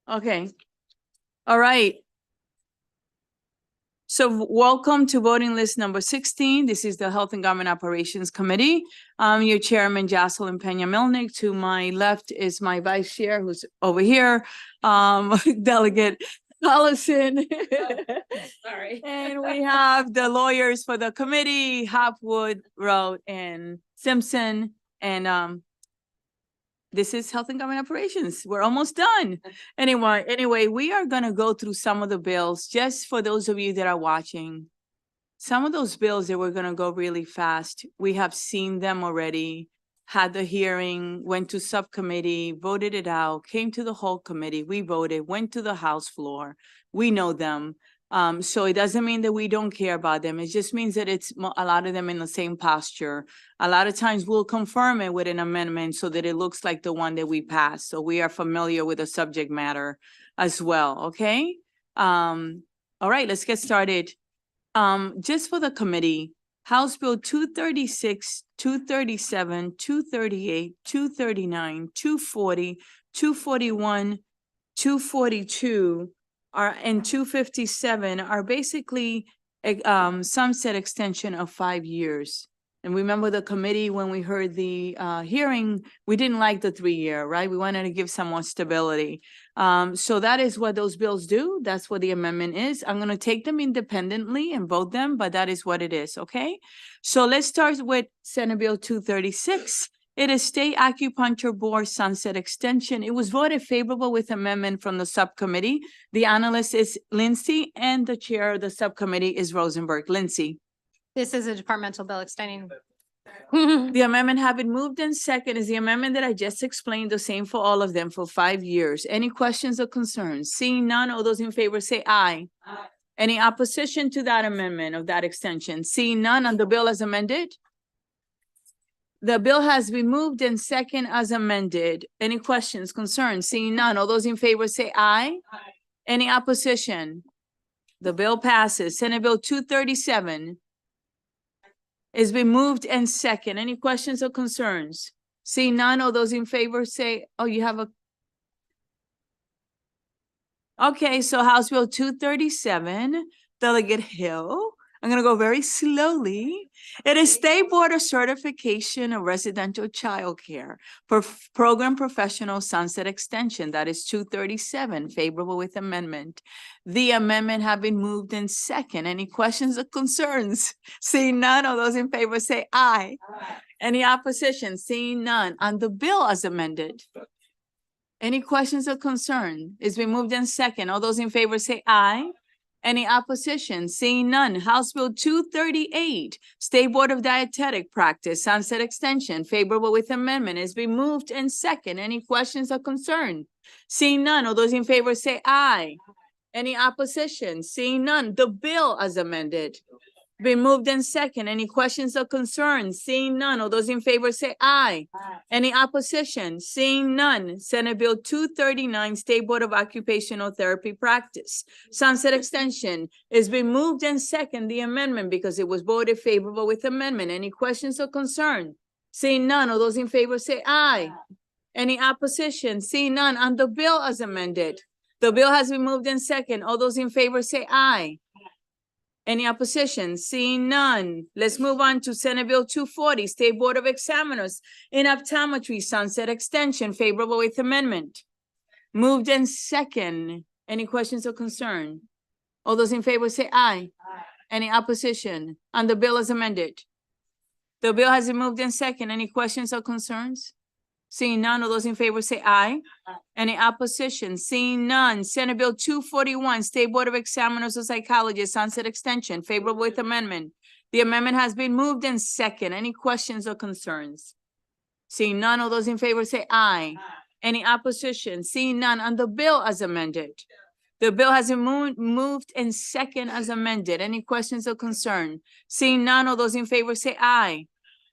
Okay. All right. So welcome to voting list number 16. This is the Health and Government Operations Committee. I'm your chairman, Jocelyn Peña-Milnick. To my left is my vice chair, who's over here, Delegate Collison. Sorry. And we have the lawyers for the committee, Hopwood, Road, and Simpson. And this is Health and Government Operations. We're almost done. Anyway, we are going to go through some of the bills just for those of you that are watching. Some of those bills that we're going to go really fast. We have seen them already, had the hearing, went to subcommittee, voted it out, came to the whole committee. We voted, went to the House floor. We know them. So it doesn't mean that we don't care about them. It just means that it's a lot of them in the same posture. A lot of times we'll confirm it with an amendment so that it looks like the one that we passed. So we are familiar with the subject matter as well, okay? All right, let's get started. Just for the committee, House Bill 236, 237, 238, 239, 240, 241, 242, and 257 are basically sunset extension of 5 years. And remember the committee, when we heard the hearing, we didn't like the 3-year, right? We wanted to give some more stability. So that is what those bills do. That's what the amendment is. I'm going to take them independently and vote them, but that is what it is, okay? So let's start with Senate Bill 236. It is State Acupuncture Board Sunset Extension. It was voted favorable with amendment from the subcommittee. The analyst is Lindsay, and the chair of the subcommittee is Rosenberg. Lindsay. This is a departmental bill extending. The amendment have been moved and second is the amendment that I just explained, the same for all of them for 5 years. Any questions or concerns? Seeing none, all those in favor say aye. Aye. Any opposition to that amendment of that extension? Seeing none, on the bill as amended? The bill has been moved and second as amended. Any questions, concerns? Seeing none, all those in favor say aye. Aye. Any opposition? The bill passes. Senate Bill 237 has been moved and second. Any questions or concerns? Seeing none, all those in favor say, oh, you have a. Okay, so House Bill 237, Delegate Hill. I'm going to go very slowly. It is State Board of Certification of Residential Childcare for Program Professional Sunset Extension. That is 237, favorable with amendment. The amendment have been moved in second. Any questions or concerns? Seeing none, all those in favor say aye. Aye. Any opposition? Seeing none. On the bill as amended. Any questions or concern? It's been moved in second. All those in favor say aye. Any opposition? Seeing none. House Bill 238, State Board of Dietetic Practice, Sunset Extension, favorable with amendment, has been moved and second. Any questions or concern? Seeing none. All those in favor say aye. Any opposition? Seeing none. The bill as amended. Been moved and second. Any questions or concerns? Seeing none. All those in favor say aye. Aye. Any opposition? Seeing none. Senate Bill 239, State Board of Occupational Therapy Practice. Sunset Extension is been moved and second, the amendment, because it was voted favorable with amendment. Any questions or concern? Seeing none. All those in favor say aye. Aye. Any opposition? Seeing none. On the bill as amended. The bill has been moved and second. All those in favor say aye. Any opposition? Seeing none. Let's move on to Senate Bill 240, State Board of Examiners in Optometry Sunset Extension, favorable with amendment. Moved and second. Any questions or concern? All those in favor say aye. Aye. Any opposition? On the bill as amended. The bill has been moved and second. Any questions or concerns? Seeing none, all those in favor say aye. Aye. Any opposition? Seeing none. Senate Bill 241, State Board of Examiners of Psychologists, Sunset Extension, favorable with amendment. The amendment has been moved and second. Any questions or concerns? Seeing none, all those in favor say aye. Aye. Any opposition? Seeing none. On the bill as amended. The bill has been moved and second as amended. Any questions or concern? Seeing none, all those in favor say aye.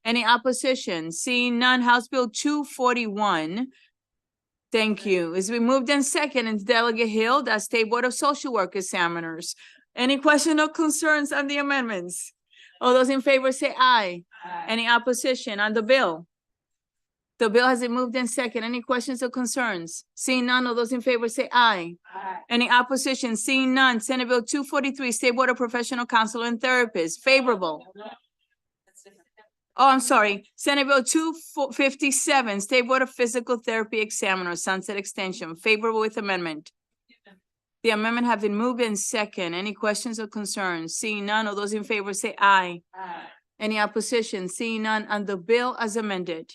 Any opposition? Seeing none. House Bill 241. Thank you. It's been moved in second. It's Delegate Hill, that's State Board of Social Work Examiners. Any question or concerns on the amendments? All those in favor say aye. Aye. Any opposition on the bill? The bill has been moved in second. Any questions or concerns? Seeing none, all those in favor say aye. Any opposition? Seeing none, Senate Bill 243, State Board of Professional Counselor and Therapists, favorable. Oh, I'm sorry. Senate Bill 257, State Board of Physical Therapy Examiner, Sunset Extension, favorable with amendment. The amendment have been moved in second. Any questions or concerns? Seeing none, all those in favor say aye. Any opposition? Seeing none, on the bill as amended.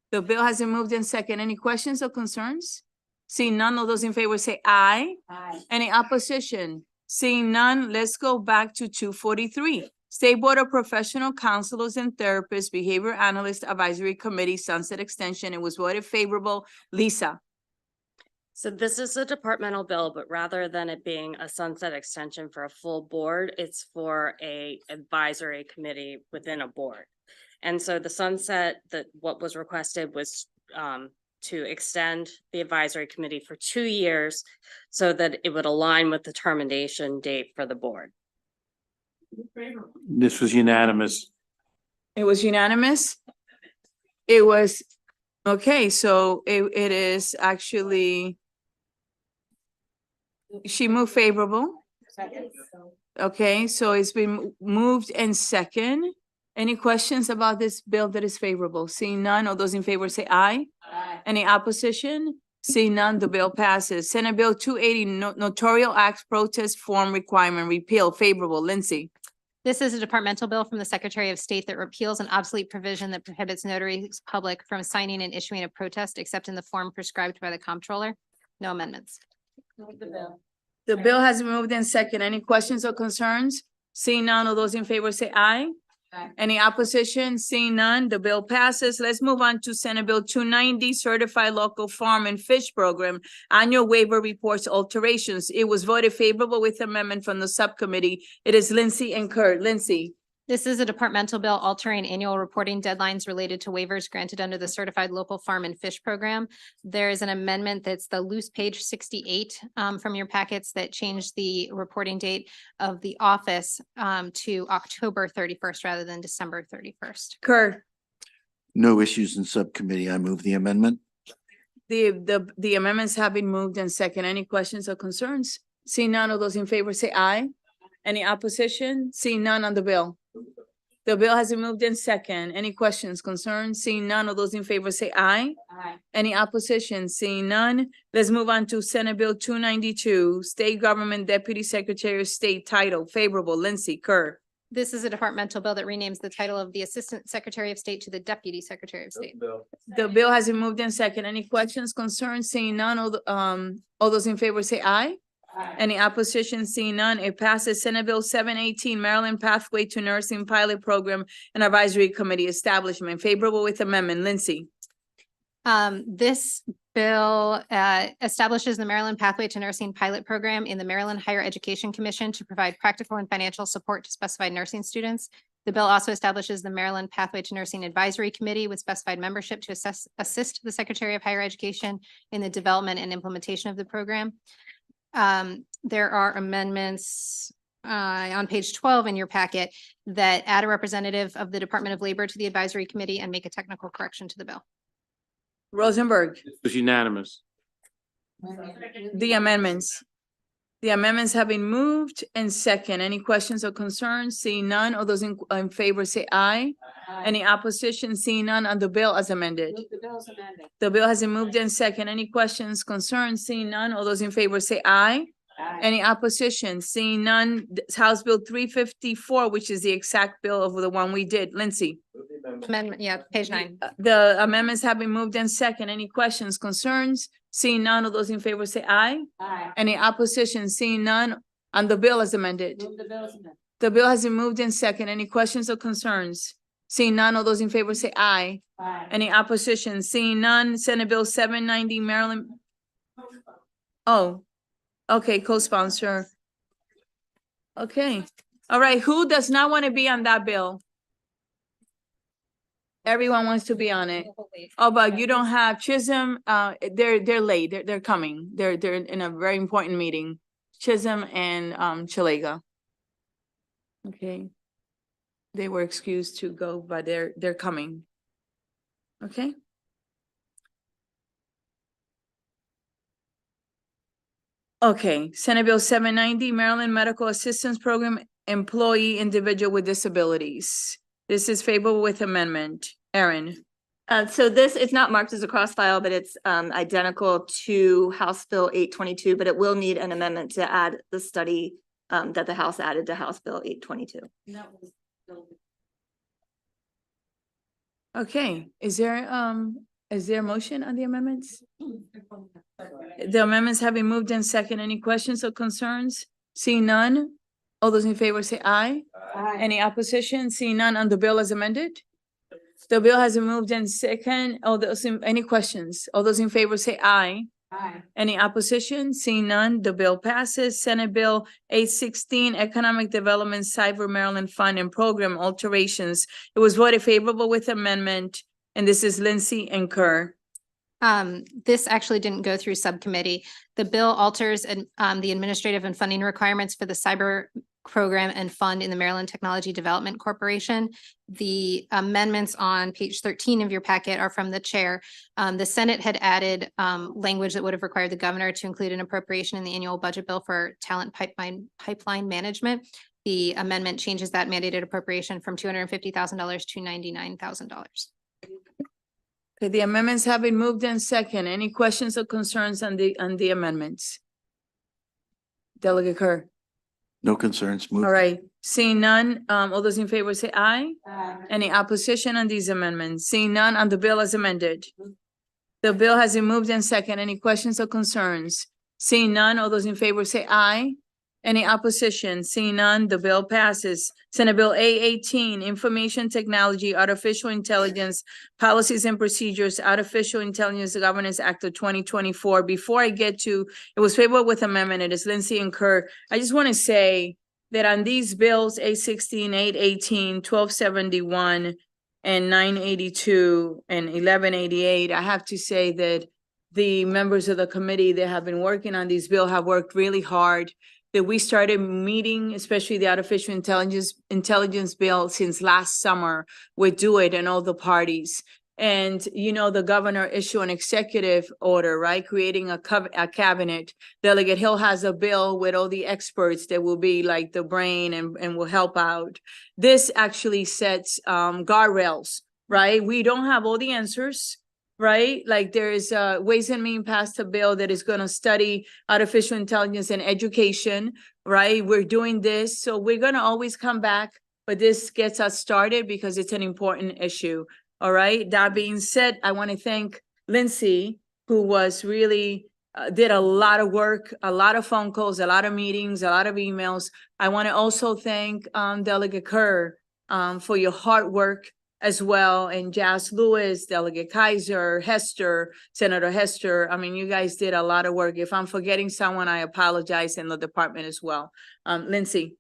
The bill has been moved in second. Any questions or concerns? Seeing none, all those in favor say aye. Any opposition? Seeing none, let's go back to 243. State Board of Professional Counselors and Therapists, Behavior Analyst Advisory Committee, Sunset Extension. It was voted favorable. Lisa. So this is a departmental bill, but rather than it being a sunset extension for a full board, it's for a advisory committee within a board. And so the sunset, what was requested was to extend the advisory committee for 2 years so that it would align with the termination date for the board. This was unanimous. It was unanimous? It was, okay, so it is actually, she moved favorable. Okay, so it's been moved and second. Any questions about this bill that is favorable? Seeing none, all those in favor say aye. Any opposition? Seeing none, the bill passes. Senate Bill 280, Notarial Acts Protest Form Requirement Repeal, favorable. Lindsay. This is a departmental bill from the Secretary of State that repeals an obsolete provision that prohibits notaries public from signing and issuing a protest except in the form prescribed by the comptroller. No amendments. The bill has been moved in second. Any questions or concerns? Seeing none, all those in favor say aye. Any opposition? Seeing none, the bill passes. Let's move on to Senate Bill 290, Certified Local Farm and Fish Program, Annual Waiver Reports Alterations. It was voted favorable with amendment from the subcommittee. It is Lindsay and Kurt. Lindsay. This is a departmental bill altering annual reporting deadlines related to waivers granted under the Certified Local Farm and Fish Program. There is an amendment that's the loose page 68 from your packets that changed the reporting date of the office to October 31st rather than December 31st. Kurt. No issues in subcommittee. I move the amendment. The amendments have been moved and second. Any questions or concerns? Seeing none, all those in favor say aye. Any opposition? Seeing none on the bill. The bill has been moved in second. Any questions, concerns? Seeing none, all those in favor say aye. Any opposition? Seeing none. Let's move on to Senate Bill 292, State Government Deputy Secretary of State title, favorable. Lindsay, Kurt. This is a departmental bill that renames the title of the Assistant Secretary of State to the Deputy Secretary of State. The bill has been moved in second. Any questions, concerns? Seeing none, all those in favor say aye. Any opposition? Seeing none, it passes. Senate Bill 718, Maryland Pathway to Nursing Pilot Program and Advisory Committee Establishment, favorable with amendment. Lindsay. This bill establishes the Maryland Pathway to Nursing Pilot Program in the Maryland Higher Education Commission to provide practical and financial support to specified nursing students. The bill also establishes the Maryland Pathway to Nursing Advisory Committee with specified membership to assist the Secretary of Higher Education in the development and implementation of the program. There are amendments on page 12 in your packet that add a representative of the Department of Labor to the advisory committee and make a technical correction to the bill. Rosenberg. It was unanimous. The amendments. The amendments have been moved and second. Any questions or concerns? Seeing none, all those in favor say aye. Any opposition? Seeing none on the bill as amended. The bill has been moved in second. Any questions, concerns? Seeing none, all those in favor say aye. Any opposition? Seeing none, House Bill 354, which is the exact bill of the one we did. Lindsay. Amendment, yeah, page 9. The amendments have been moved in second. Any questions, concerns? Seeing none, all those in favor say aye. Any opposition? Seeing none on the bill as amended. The bill has been moved in second. Any questions or concerns? Seeing none, all those in favor say aye. Any opposition? Seeing none, Senate Bill 790, Maryland. Oh, okay, co-sponsor. Okay, all right, who does not want to be on that bill? Everyone wants to be on it. Oh, but you don't have Chisholm, they're late, they're coming. They're in a very important meeting. Chisholm and Chalega. Okay. They were excused to go, but they're coming. Okay, Okay, Senate Bill 790, Maryland Medical Assistance Program Employee Individual with Disabilities. This is favorable with amendment. Erin. So this is not marked as a cross file, but it's identical to House Bill 822, but it will need an amendment to add the study that the House added to House Bill 822. Okay, is there a motion on the amendments? The amendments have been moved in second. Any questions or concerns? Seeing none, all those in favor say aye. Any opposition? Seeing none on the bill as amended? The bill has been moved in second. Any questions? All those in favor say aye. Any opposition? Seeing none, the bill passes. Senate Bill 816, Economic Development Cyber Maryland Fund and Program Alterations. It was voted favorable with amendment, and this is Lindsay and Kerr. This actually didn't go through subcommittee. The bill alters the administrative and funding requirements for the cyber program and fund in the Maryland Technology Development Corporation. The amendments on page 13 of your packet are from the chair. The Senate had added language that would have required the governor to include an appropriation in the annual budget bill for talent pipeline management. The amendment changes that mandated appropriation from $250,000 to $99,000. Okay, the amendments have been moved in second. Any questions or concerns on the amendments? Delegate Kerr. No concerns. Move. All right, seeing none, all those in favor say aye. Any opposition on these amendments? Seeing none on the bill as amended. The bill has been moved in second. Any questions or concerns? Seeing none, all those in favor say aye. Any opposition? Seeing none, the bill passes. Senate Bill A18, Information Technology, Artificial Intelligence, Policies and Procedures, Artificial Intelligence Governance Act of 2024. Before I get to, it was favorable with amendment. It is Lindsay and Kerr. I just want to say that on these bills, 816, 818, 1271, and 982, and 1188, I have to say that the members of the committee that have been working on these bills have worked really hard. That we started meeting, especially the artificial intelligence bill since last summer with Do It and all the parties. And, you know, the governor issued an executive order, right? Creating a cabinet. Delegate Hill has a bill with all the experts that will be like the brain and will help out. This actually sets guardrails, right? We don't have all the answers. Right? Like there is Ways and Means passed a bill that is going to study artificial intelligence and education, right? We're doing this. So we're going to always come back, but this gets us started because it's an important issue. All right. That being said, I want to thank Lindsay, who was really did a lot of work, a lot of phone calls, a lot of meetings, a lot of emails. I want to also thank Delegate Kerr for your hard work as well, and Jazz Lewis, Delegate Kaiser, Hester, Senator Hester. I mean, you guys did a lot of work. If I'm forgetting someone, I apologize, in the department as well. Lindsay.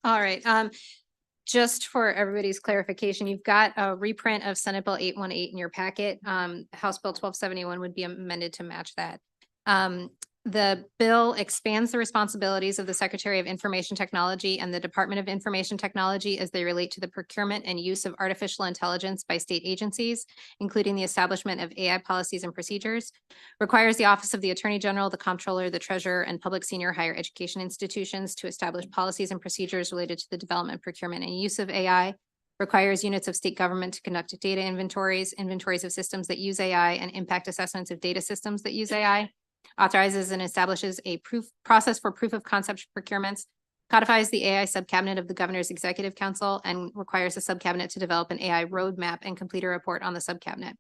All right. Just for everybody's clarification, you've got a reprint of Senate Bill 818 in your packet. House Bill 1271 would be amended to match that. The bill expands the responsibilities of the Secretary of Information Technology and the Department of Information Technology as they relate to the procurement and use of artificial intelligence by state agencies, including the establishment of AI policies and procedures, requires the Office of the Attorney General, the Comptroller, the Treasurer, and public senior higher education institutions to establish policies and procedures related to the development, procurement, and use of AI, requires units of state government to conduct data inventories of systems that use AI, and impact assessments of data systems that use AI, authorizes and establishes a process for proof of concept procurements, codifies the AI subcabinet of the governor's executive council, and requires the subcabinet to develop an AI roadmap and complete a report on the subcabinet.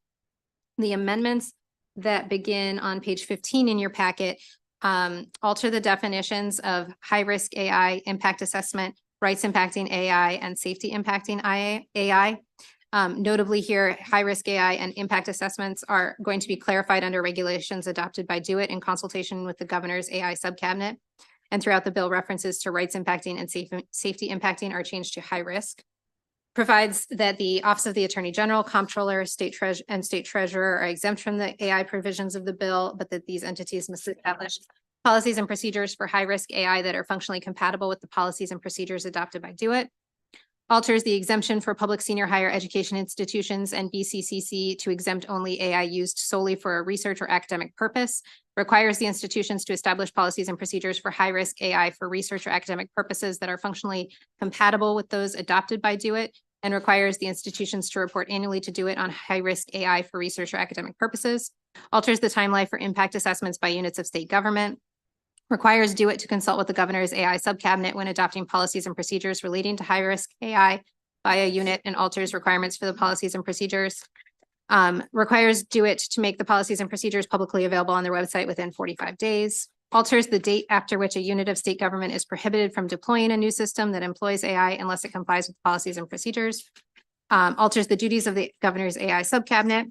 The amendments that begin on page 15 in your packet alter the definitions of high-risk AI, impact assessment, rights impacting AI, and safety impacting AI. Notably here, high-risk AI and impact assessments are going to be clarified under regulations adopted by Do It in consultation with the governor's AI subcabinet. And throughout the bill, references to rights impacting and safety impacting are changed to high risk. Provides that the Office of the Attorney General, Comptroller, State Treasurer are exempt from the AI provisions of the bill, but that these entities must establish policies and procedures for high-risk AI that are functionally compatible with the policies and procedures adopted by Do It. alters the exemption for public senior higher education institutions and BCCC to exempt only AI used solely for a research or academic purpose, requires the institutions to establish policies and procedures for high-risk AI for research or academic purposes that are functionally compatible with those adopted by DO-IT, and requires the institutions to report annually to DO-IT on high-risk AI for research or academic purposes, alters the timeline for impact assessments by units of state government, requires DO-IT to consult with the governor's AI subcabinet when adopting policies and procedures relating to high-risk AI by a unit, and alters requirements for the policies and procedures. Requires DO-IT to make the policies and procedures publicly available on their website within 45 days. Alters the date after which a unit of state government is prohibited from deploying a new system that employs AI unless it complies with policies and procedures. Alters the duties of the governor's AI subcabinet,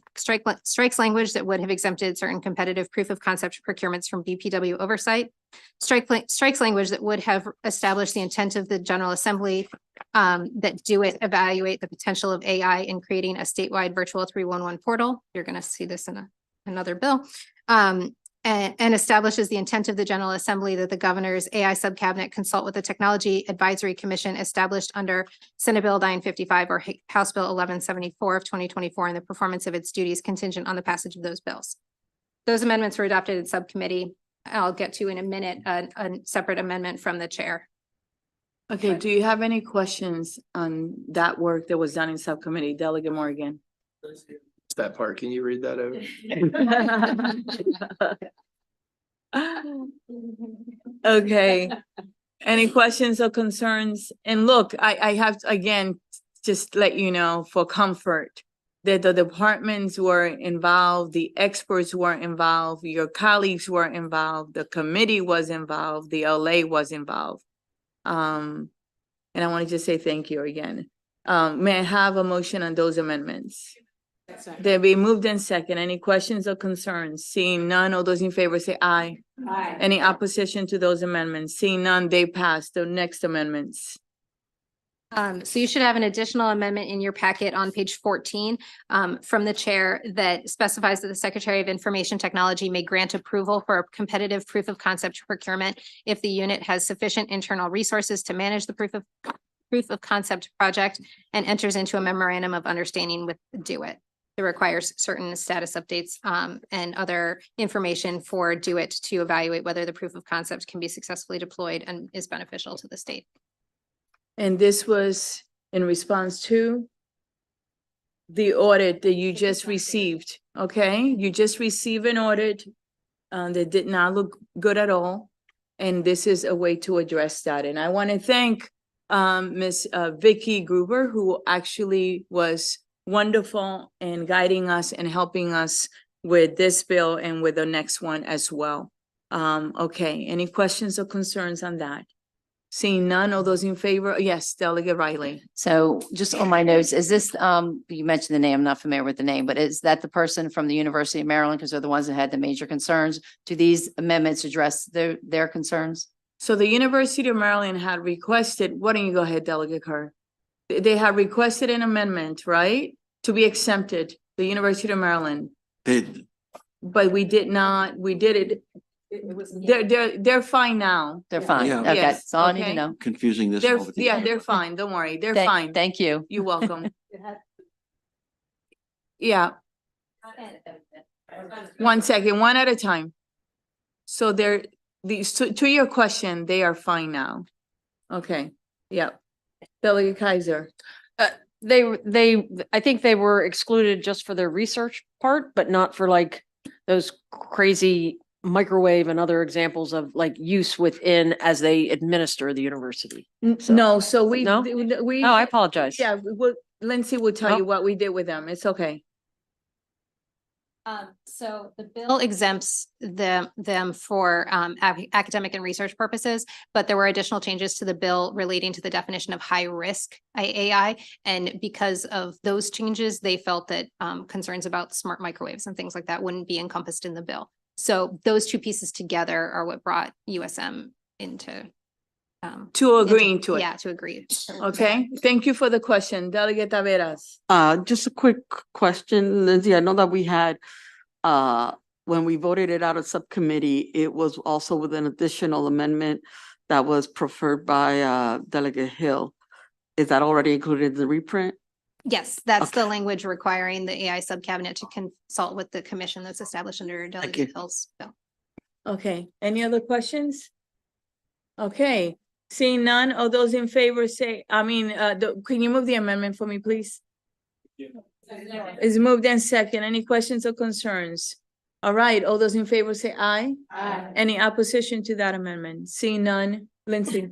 strikes language that would have exempted certain competitive proof of concept procurements from BPW oversight, strikes language that would have established the intent of the General Assembly that DO-IT evaluate the potential of AI in creating a statewide virtual 311 portal. You're going to see this in another bill. And establishes the intent of the General Assembly that the governor's AI subcabinet consult with the Technology Advisory Commission established under Senate Bill 955 or House Bill 1174 of 2024 and the performance of its duties contingent on the passage of those bills. Those amendments were adopted in subcommittee. I'll get to in a minute a separate amendment from the chair. Okay, do you have any questions on that work that was done in subcommittee, Delegate Morgan? That part, can you read that over? Okay, any questions or concerns? And look, I have to, again, just let you know for comfort that the departments were involved, the experts were involved, your colleagues were involved, the committee was involved, the LA was involved. And I want to just say thank you again. May I have a motion on those amendments? They'll be moved in second. Any questions or concerns? Seeing none, all those in favor say aye. Aye. Any opposition to those amendments? Seeing none, they pass. The next amendments. So you should have an additional amendment in your packet on page 14 from the chair that specifies that the Secretary of Information Technology may grant approval for a competitive proof of concept procurement if the unit has sufficient internal resources to manage the proof of concept project and enters into a memorandum of understanding with DO-IT. It requires certain status updates and other information for DO-IT to evaluate whether the proof of concept can be successfully deployed and is beneficial to the state. And this was in response to the audit that you just received, okay? You just received an audit that did not look good at all. And this is a way to address that. And I want to thank Ms. Vicky Gruber, who actually was wonderful in guiding us and helping us with this bill and with the next one as well. Okay, any questions or concerns on that? Seeing none, all those in favor? Yes, Delegate Riley. So just on my notes, is this, you mentioned the name, I'm not familiar with the name, but is that the person from the University of Maryland? Because they're the ones that had the major concerns. Do these amendments address their concerns? So the University of Maryland had requested, why don't you go ahead, Delegate Carr? They had requested an amendment, right? To be exempted, the University of Maryland, but we did not, we did it. They're fine now. They're fine. Yeah. Okay, Yes, that's all I need okay. to know. Confusing this. They're, all with the- yeah, they're fine. Don't worry. They're Thank- fine. Thank you. You're welcome. Yeah, one second, one at a time. So they're, to your question, they are fine now. Okay, yeah. Delegate Kaiser. I think they were excluded just for their research part, but not for like those crazy microwave and other examples of like use within as they administer the university. So- No, so we, No? we. Oh, I apologize. Yeah, Lindsay will tell Oh. you what we did with them. It's okay. So the bill exempts them for academic and research purposes, but there were additional changes to the bill relating to the definition of high risk AI. And because of those changes, they felt that concerns about smart microwaves and things like that wouldn't be encompassed in the bill. So those two pieces together are what brought USM into To agreeing to it. Yeah, to agree. Okay, thank you for the question. Delegate Taveras. Just a quick question, Lindsay. I know that we had, when we voted it out of subcommittee, it was also with an additional amendment that was preferred by, Delegate Hill. Is that already included in the reprint? Yes, that's the Okay. language requiring the AI subcabinet to consult with the commission that's established under Delegate you. Hill's bill. Okay, any other questions? Okay, seeing none, all those in favor say, can you move the amendment for me, please? Is moved and second. Any questions or concerns? All right, all those in favor say aye. Aye. Any opposition to that amendment? Seeing none, Lindsay,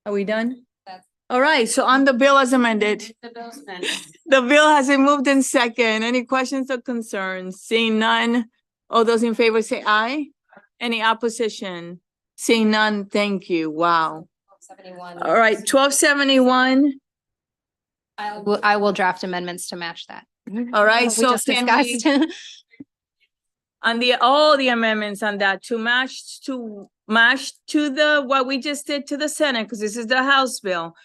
are we done? That's- All right, so on the bill as amended. The bill's amended. The bill has been moved in second. Any questions or concerns? Seeing none, all those in favor say aye. Any opposition? Seeing none, thank you. Wow. 71. All right, 1271. I will draft amendments to match that. All right, We so just can we, discussed. on all the amendments on that to match to the, what we just did to the Senate, because this is the House bill.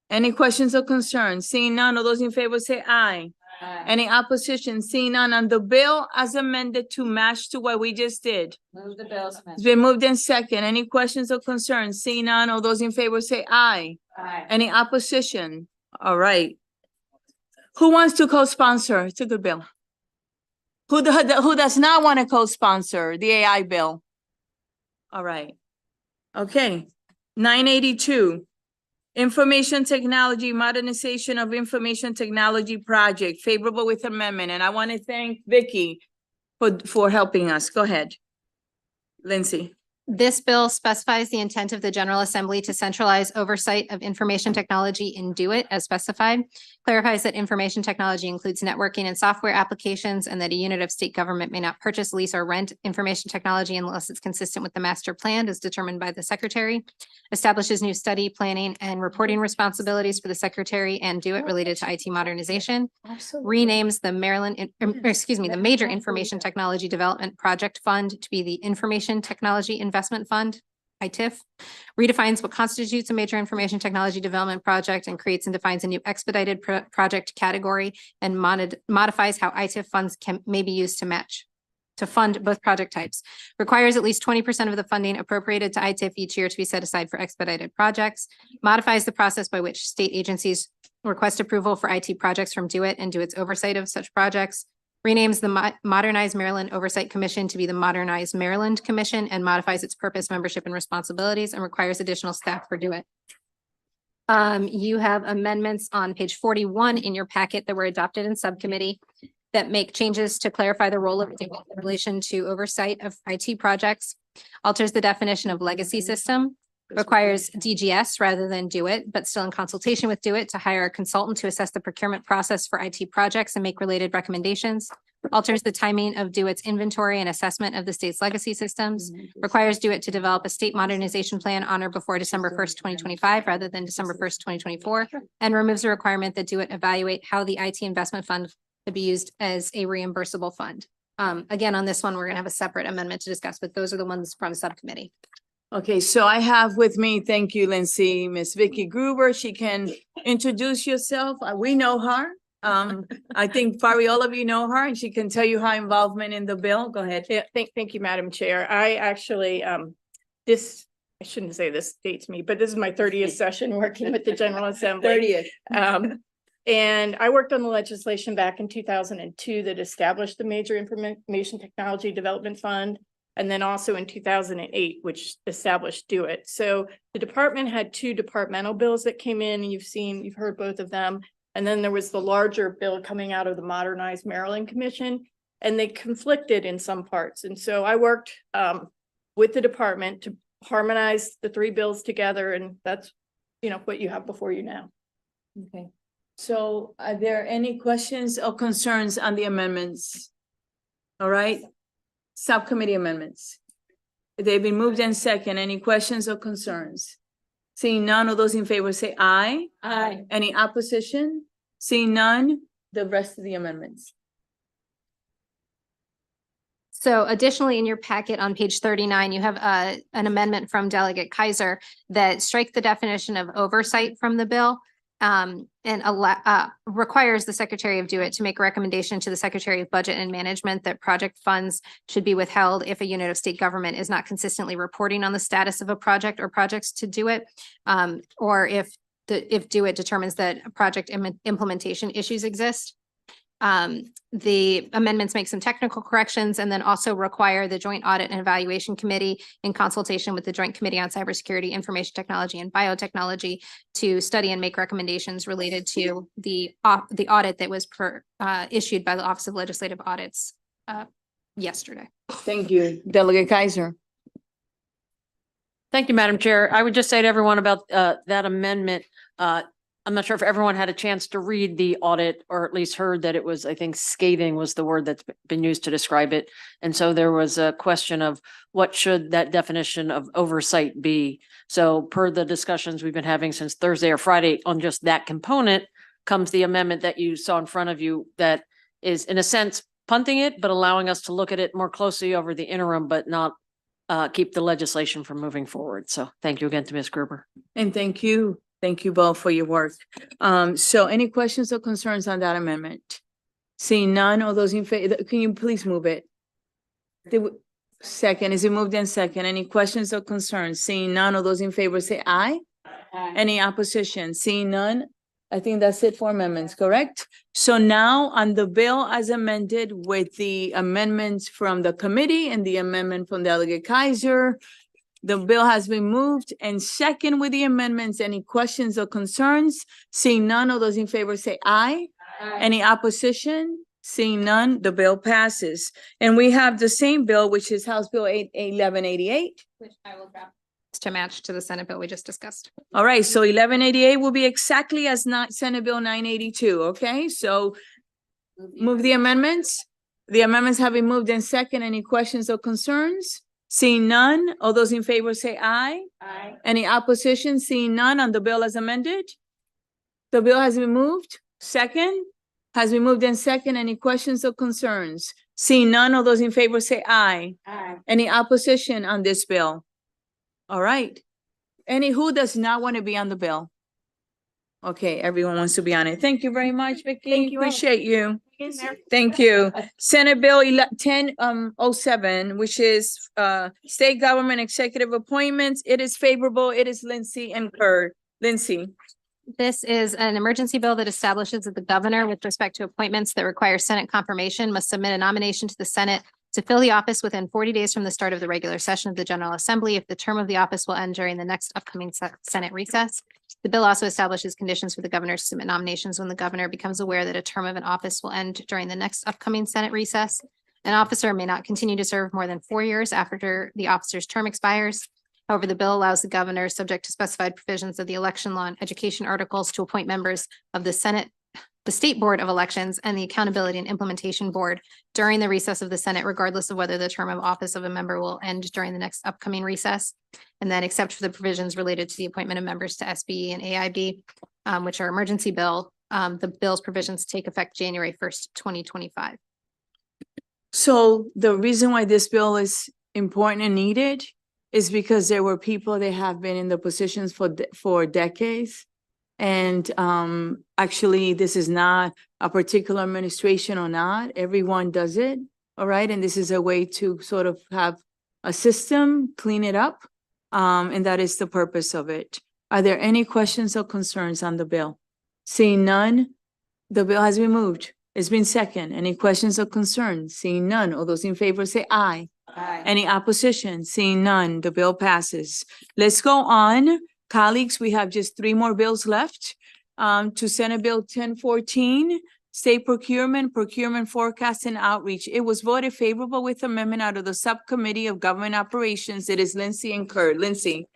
Any questions or concerns? Seeing none, all those in favor say aye. Any opposition? Seeing none on the bill as amended to match to what we just did. Move the bills It's been moved in second. Any questions or concerns? Seeing none, all those in favor say aye. Any opposition? All right. Who wants to co-sponsor? It's a good bill. Who does not want to co-sponsor the AI bill? All right. Okay, 982. Information Technology Modernization of Information Technology Project, favorable with amendment. And I want to thank Vicky for helping us. Go ahead. Lindsay. This bill specifies the intent of the General Assembly to centralize oversight of information technology in DO-IT as specified, clarifies that information technology includes networking and software applications, and that a unit of state government may not purchase, lease, or rent information technology unless it's consistent with the master plan as determined by the Secretary, establishes new study, planning, and reporting responsibilities for the Secretary and DO-IT related to IT modernization, renames the the Major Information Technology Development Project Fund to be the Information Technology Investment Fund, ITIF, redefines what constitutes a major information technology development project and creates and defines a new expedited project category, and modifies how ITIF funds may be used to fund both project types, requires at least 20% of the funding appropriated to ITIF each year to be set aside for expedited projects, modifies the process by which state agencies request approval for IT projects from DO-IT and DO-IT's oversight of such projects, renames the Modernized Maryland Oversight Commission to be the Modernized Maryland Commission, and modifies its purpose, membership, and responsibilities, and requires additional staff for DO-IT. You have amendments on page 41 in your packet that were adopted in subcommittee that make changes to clarify the role of DO-IT in relation to oversight of IT projects, alters the definition of legacy system, requires DGS rather than DO-IT, but still in consultation with DO-IT to hire a consultant to assess the procurement process for IT projects and make related recommendations, alters the timing of DO-IT's inventory and assessment of the state's legacy systems, requires DO-IT to develop a state modernization plan on or before December 1st, 2025, rather than December 1st, 2024, and removes the requirement that DO-IT evaluate how the IT investment fund could be used as a reimbursable fund. Again, on this one, we're gonna have a separate amendment to discuss, but those are the ones from subcommittee. Okay, so I have with me, thank you, Lindsay, Miss Vicky Gruber. She can introduce yourself. We know her. I think probably all of you know her, and she can tell you her involvement in the bill. Go ahead. Yeah, thank you, Madam Chair. I actually, I shouldn't say this dates me, but this is my 30th session working with the General Assembly. 30th. And I worked on the legislation back in 2002 that established the Major Information Technology Development Fund. And then also in 2008, which established DO-IT. So the department had two departmental bills that came in, and you've heard both of them. And then there was the larger bill coming out of the Modernized Maryland Commission, and they conflicted in some parts. And so I worked with the department to harmonize the three bills together, and that's, what you have before you now. Okay. So are there any questions or concerns on the amendments? All right. Subcommittee amendments. They've been moved in second. Any questions or concerns? Seeing none, of those in favor say aye. Aye. Any opposition? Seeing none, the rest of the amendments. So additionally, in your packet on page 39, you have an amendment from Delegate Kaiser that strikes the definition of oversight from the bill, and requires the Secretary of DO-IT to make a recommendation to the Secretary of Budget and Management that project funds should be withheld if a unit of state government is not consistently reporting on the status of a project or projects to DO-IT, or if if DeWitt determines that project implementation issues exist. The amendments make some technical corrections and then also require the Joint Audit and Evaluation Committee in consultation with the Joint Committee on Cybersecurity, Information Technology, and Biotechnology to study and make recommendations related to the audit that was issued by the Office of Legislative Audits yesterday. Thank you. Delegate Kaiser. Thank you, Madam Chair. I would just say to everyone about that amendment, I'm not sure if everyone had a chance to read the audit or at least heard that it was, I think scathing was the word that's been used to describe it. And so there was a question of what should that definition of oversight be? So per the discussions we've been having since Thursday or Friday on just that component comes the amendment that you saw in front of you that is in a sense punting it, but allowing us to look at it more closely over the interim, but not keep the legislation from moving forward. So thank you again to Ms. Gruber. And thank you. Thank you both for your work. So any questions or concerns on that amendment? Seeing none, all those in favor, can you please move it? Second, is it moved in second? Any questions or concerns? Seeing none, all those in favor say aye. Any opposition? Seeing none, I think that's it for amendments, correct? So now on the bill as amended with the amendments from the committee and the amendment from Delegate Kaiser, the bill has been moved and second with the amendments. Any questions or concerns? Seeing none, all those in favor say aye. Any opposition? Seeing none, the bill passes. And we have the same bill, which is House Bill 1188. Which I will draft to match to the Senate bill we just discussed. All right, so 1188 will be exactly as not Senate Bill 982, okay? So move the amendments. The amendments have been moved and second. Any questions or concerns? Seeing none, all those in favor say aye. Aye. Any opposition? Seeing none on the bill as amended? The bill has been moved. Second, has been moved and second. Any questions or concerns? Seeing none, all those in favor say aye. Aye. Any opposition on this bill? All right. Who does not want to be on the bill? Okay, everyone wants to be on it. Thank you very much, Vicky. Thank you all. Appreciate you. Thank you. Senate Bill 1007, which is state government executive appointments. It is favorable. It is Lindsay and Kerr. Lindsay. This is an emergency bill that establishes that the governor, with respect to appointments that require Senate confirmation, must submit a nomination to the Senate to fill the office within 40 days from the start of the regular session of the General Assembly if the term of the office will end during the next upcoming Senate recess. The bill also establishes conditions for the governor to submit nominations when the governor becomes aware that a term of an office will end during the next upcoming Senate recess. An officer may not continue to serve more than 4 years after the officer's term expires. However, the bill allows the governor, subject to specified provisions of the election law and education articles, to appoint members of the Senate, the State Board of Elections, and the Accountability and Implementation Board during the recess of the Senate, regardless of whether the term of office of a member will end during the next upcoming recess. And then except for the provisions related to the appointment of members to SBE and AIB, which are emergency bill, the bill's provisions take effect January 1st, 2025. So the reason why this bill is important and needed is because there were people that have been in the positions for decades. And actually, this is not a particular administration or not. Everyone does it, all right? And this is a way to sort of have a system, clean it up, and that is the purpose of it. Are there any questions or concerns on the bill? Seeing none, the bill has been moved. It's been second. Any questions or concerns? Seeing none, all those in favor say aye. Aye. Any opposition? Seeing none, the bill passes. Let's go on. Colleagues, we have just 3 more bills left. To Senate Bill 1014, State Procurement, Procurement Forecast and Outreach. It was voted favorable with amendment out of the Subcommittee of Government Operations. It is Lindsay and Kerr. Lindsay.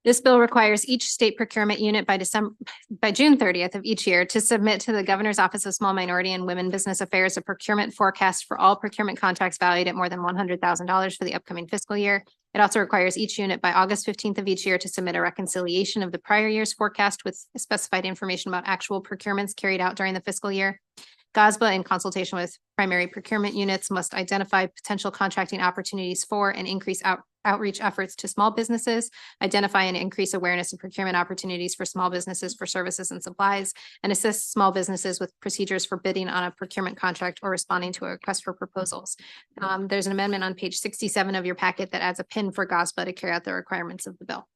This bill requires each state procurement unit by June 30th of each year to submit to the Governor's Office of Small Minority and Women Business Affairs a procurement forecast for all procurement contracts valued at more than $100,000 for the upcoming fiscal year. It also requires each unit by August 15th of each year to submit a reconciliation of the prior year's forecast with specified information about actual procurements carried out during the fiscal year. GOSBA, in consultation with primary procurement units, must identify potential contracting opportunities for and increase outreach efforts to small businesses, identify and increase awareness of procurement opportunities for small businesses for services and supplies, and assist small businesses with procedures for bidding on a procurement contract or responding to a request for proposals. There's an amendment on page 67 of your packet that adds a pin for GOSBA to carry out the requirements of the bill.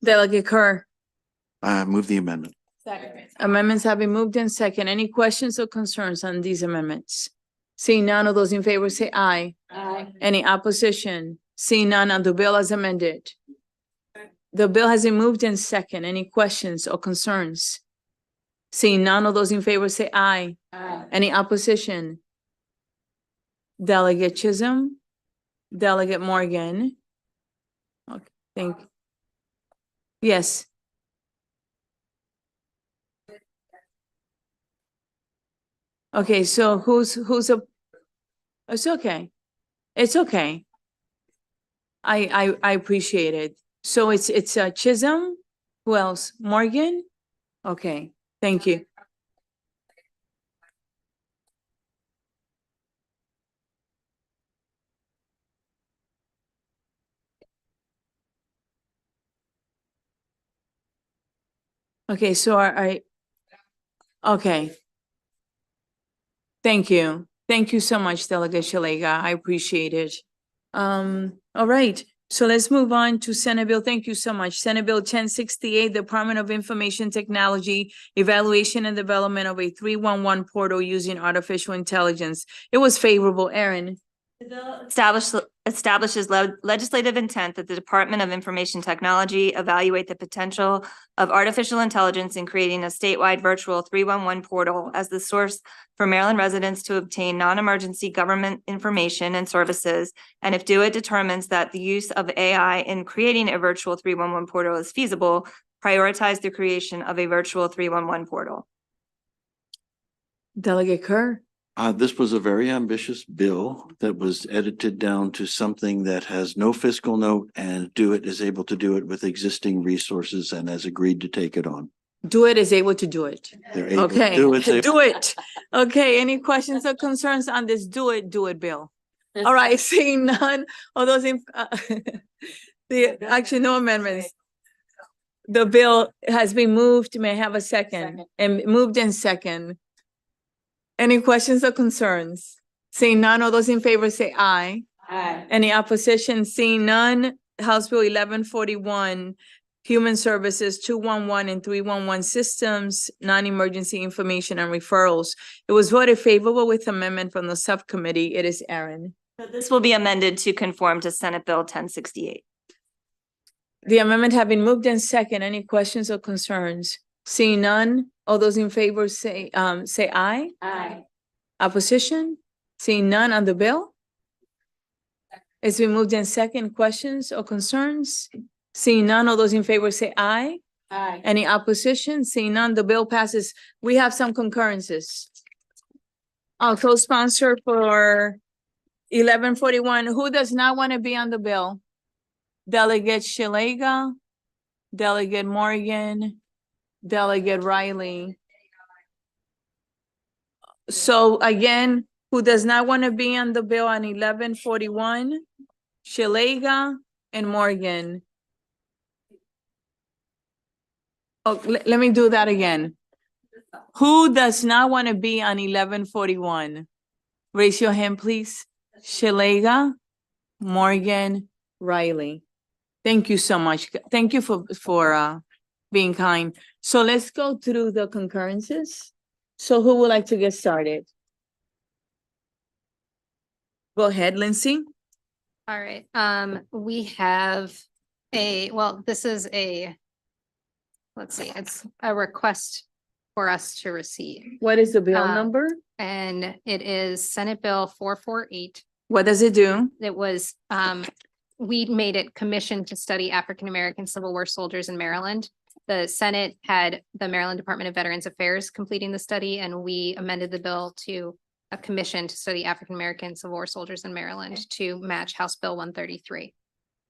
Delegate Kerr. Move the amendment. Amendments have been moved in second. Any questions or concerns on these amendments? Seeing none, of those in favor say aye. Aye. Any opposition? Seeing none on the bill as amended. The bill has been moved in second. Any questions or concerns? Seeing none, of those in favor say aye. Aye. Any opposition? Delegate Chisholm, Delegate Morgan. Okay, thank. Yes. Okay, so who's a? It's okay. It's okay. I appreciate it. So it's Chisholm. Who else? Morgan? Okay, thank you. Okay, so okay. Thank you. Thank you so much, Delegate Shalega. I appreciate it. All right. So let's move on to Senate Bill. Thank you so much. Senate Bill 1068, Department of Information Technology, Evaluation and Development of a 311 portal using artificial intelligence. It was favorable, Erin. The bill establishes legislative intent that the Department of Information Technology evaluate the potential of artificial intelligence in creating a statewide virtual 311 portal as the source for Maryland residents to obtain non-emergency government information and services. And if DOIT determines that the use of AI in creating a virtual 311 portal is feasible, prioritize the creation of a virtual 311 portal. Delegate Kerr. This was a very ambitious bill that was edited down to something that has no fiscal note, and DOIT is able to do it with existing resources and has agreed to take it on. DOIT is able to do it. They're able to Okay, do it. do it. Okay, any questions or concerns on this do it bill? All right, seeing none, all those in, actually no amendments. The bill has been moved. May I have a second? And moved in second. Any questions or concerns? Seeing none, all those in favor say aye. Aye. Any opposition? Seeing none, House Bill 1141, Human Services 211 and 311 Systems, Non-Emergency Information and Referrals. It was voted favorable with amendment from the subcommittee. It is Erin. This will be amended to conform to Senate Bill 1068. The amendment have been moved in second. Any questions or concerns? Seeing none, all those in favor say aye. Aye. Opposition? Seeing none on the bill? It's been moved in second. Questions or concerns? Seeing none, all those in favor say aye. Aye. Any opposition? Seeing none, the bill passes. We have some concurrences. Co-sponsor for 1141. Who does not want to be on the bill? Delegate Shalega, Delegate Morgan, Delegate Riley. So again, who does not want to be on the bill on 1141? Shalega and Morgan. Oh, let me do that again. Who does not want to be on 1141? Raise your hand, please. Shalega, Morgan, Riley. Thank you so much. Thank you for being kind. So let's go through the concurrences. So who would like to get started? Go ahead, Lindsay. All right, we have this is let's see, it's a request for us to receive. What is the bill Um, number? And it is Senate Bill 448. What does it do? It was, we made it commissioned to study African-American Civil War soldiers in Maryland. The Senate had the Maryland Department of Veterans Affairs completing the study, and we amended the bill to a commission to study African-American Civil War soldiers in Maryland to match House Bill 133.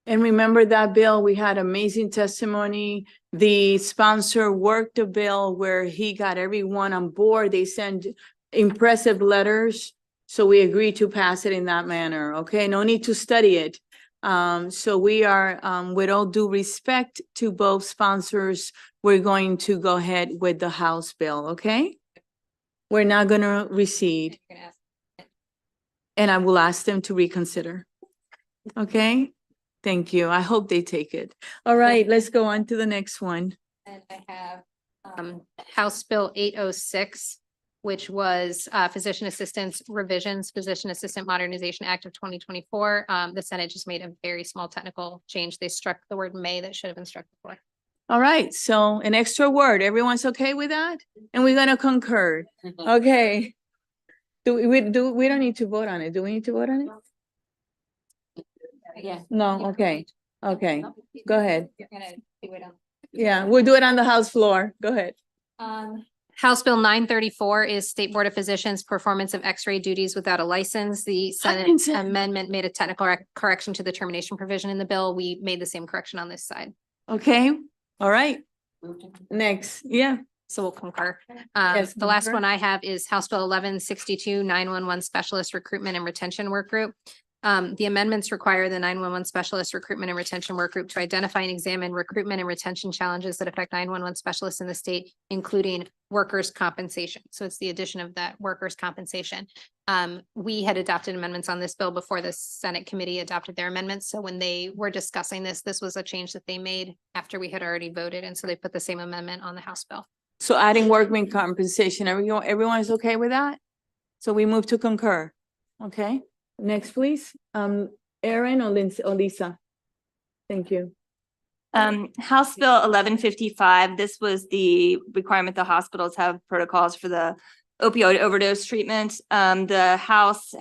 And remember that bill, we had amazing testimony. The sponsor worked the bill where he got everyone on board. They sent impressive letters. So we agreed to pass it in that manner. Okay, no need to study it. So we are, with all due respect to both sponsors, we're going to go ahead with the House bill, okay? We're not gonna recede. And I will ask them to reconsider. Okay? Thank you. I hope they take it. All right, let's go on to the next one. And I have House Bill 806, which was Physician Assistants Revisions, Physician Assistant Modernization Act of 2024. The Senate just made a very small technical change. They struck the word may that should have been struck before. All right, so an extra word. Everyone's okay with that? And we're gonna concur. Okay. We don't need to vote on it. Do we need to vote on it? Yeah. No, okay, okay. Go ahead. You're gonna do it on. Yeah, we'll do it on the House floor. Go ahead. House Bill 934 is State Board of Physicians Performance of X-ray Duties Without a License. The Senate Hutchinson. amendment made a technical correction to the termination provision in the bill. We made the same correction on this side. Okay, all right. Next, yeah. So we'll concur. Yes, The last concur. one I have is House Bill 1162 911 Specialist Recruitment and Retention Work Group. The amendments require the 911 Specialist Recruitment and Retention Work Group to identify and examine recruitment and retention challenges that affect 911 specialists in the state, including workers' compensation. So it's the addition of that workers' compensation. We had adopted amendments on this bill before the Senate committee adopted their amendments. So when they were discussing this, this was a change that they made after we had already voted. And so they put the same amendment on the House bill. So adding workman compensation, everyone is okay with that? So we move to concur. Okay, next, please. Erin or Lindsay or Lisa? Thank you. House Bill 1155, this was the requirement the hospitals have protocols for the opioid overdose treatment. The House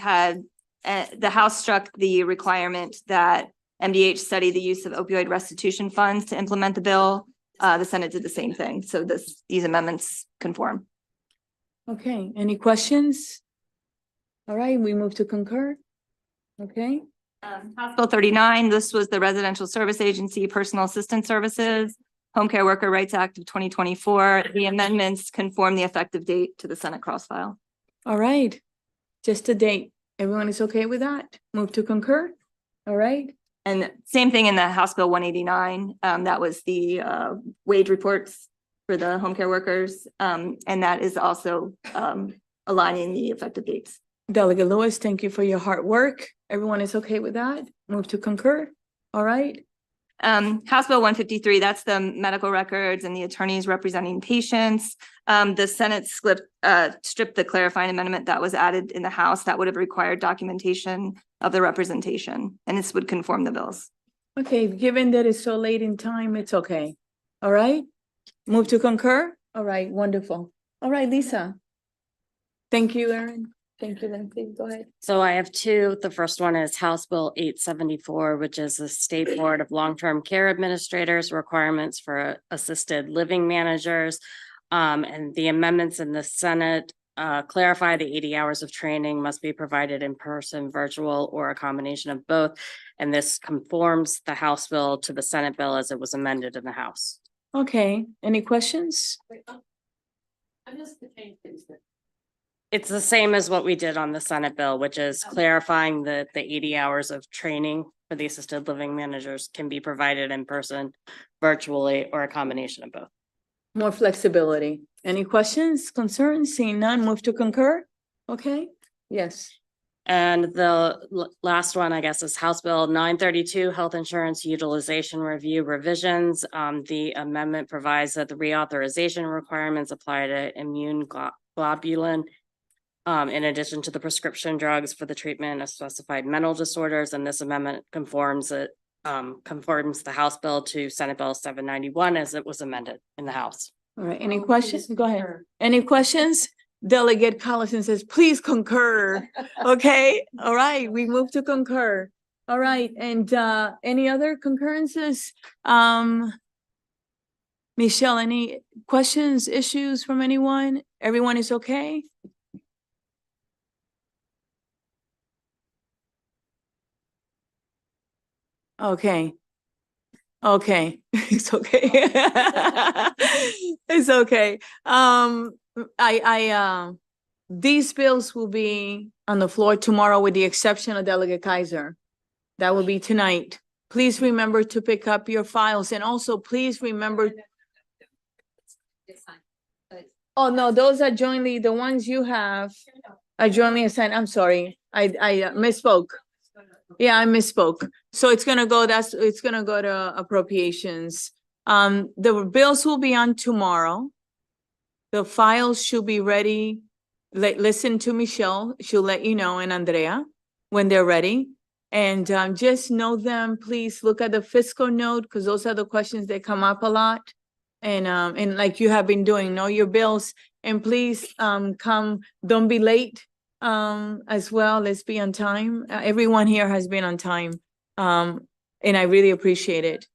struck the requirement that MDH study the use of opioid restitution funds to implement the bill. The Senate did the same thing. So these amendments conform. Okay, any questions? All right, we move to concur. Okay, House Bill 39, this was the Residential Service Agency Personal Assistance Services Home Care Worker Rights Act of 2024. The amendments conform the effective date to the Senate cross file. all right. Just a date. Everyone is okay with that? Move to concur? All right, And same thing in the House Bill 189. That was the wage reports for the home care workers. And that is also aligning the effective dates. Delegate Lewis, thank you for your hard work. Everyone is okay with that? Move to concur? All right, House Bill 153, that's the medical records and the attorneys representing patients. The Senate stripped the clarifying amendment that was added in the House that would have required documentation of the representation, and this would conform the bills. okay, given that it's so late in time, it's okay. All right, move to concur? All right, wonderful. All right, Lisa. Thank you, Erin. Thank you, Lindsay. Go ahead. So I have two. The first one is House Bill 874, which is the State Board of Long-Term Care Administrators requirements for assisted living managers. And the amendments in the Senate clarify the 80 hours of training must be provided in person, virtual, or a combination of both. And this conforms the House bill to the Senate bill as it was amended in the House. Okay, any questions? It's the same as what we did on the Senate bill, which is clarifying that the 80 hours of training for the assisted living managers can be provided in person, virtually, or a combination of both. More flexibility. Any questions, concerns? Seeing none, move to concur? Okay, yes. And the last one, I guess, is House Bill 932, Health Insurance Utilization Review Revisions. The amendment provides that the reauthorization requirements apply to immune globulin in addition to the prescription drugs for the treatment of specified mental disorders. And this amendment conforms the House bill to Senate Bill 791 as it was amended in the House. All right, any questions? Go ahead. Any questions? Delegate Collison says, please concur. Okay, all right, we move to concur. All right, and any other concurrences? Michelle, any questions, issues from anyone? Everyone is okay? Okay. Okay, it's okay. It's okay. These bills will be on the floor tomorrow with the exception of Delegate Kaiser. That will be tonight. Please remember to pick up your files and also please remember. Oh, no, those are jointly, the ones you have are jointly assigned. I'm sorry, I misspoke. Yeah, I misspoke. So it's gonna go to appropriations. The bills will be on tomorrow. The files should be ready. Listen to Michelle, she'll let you know, and Andrea, when they're ready. And just know them, please look at the fiscal note, because those are the questions that come up a lot. And like you have been doing, know your bills, and please come, don't be late as well. Let's be on time. Everyone here has been on time. And I really appreciate it.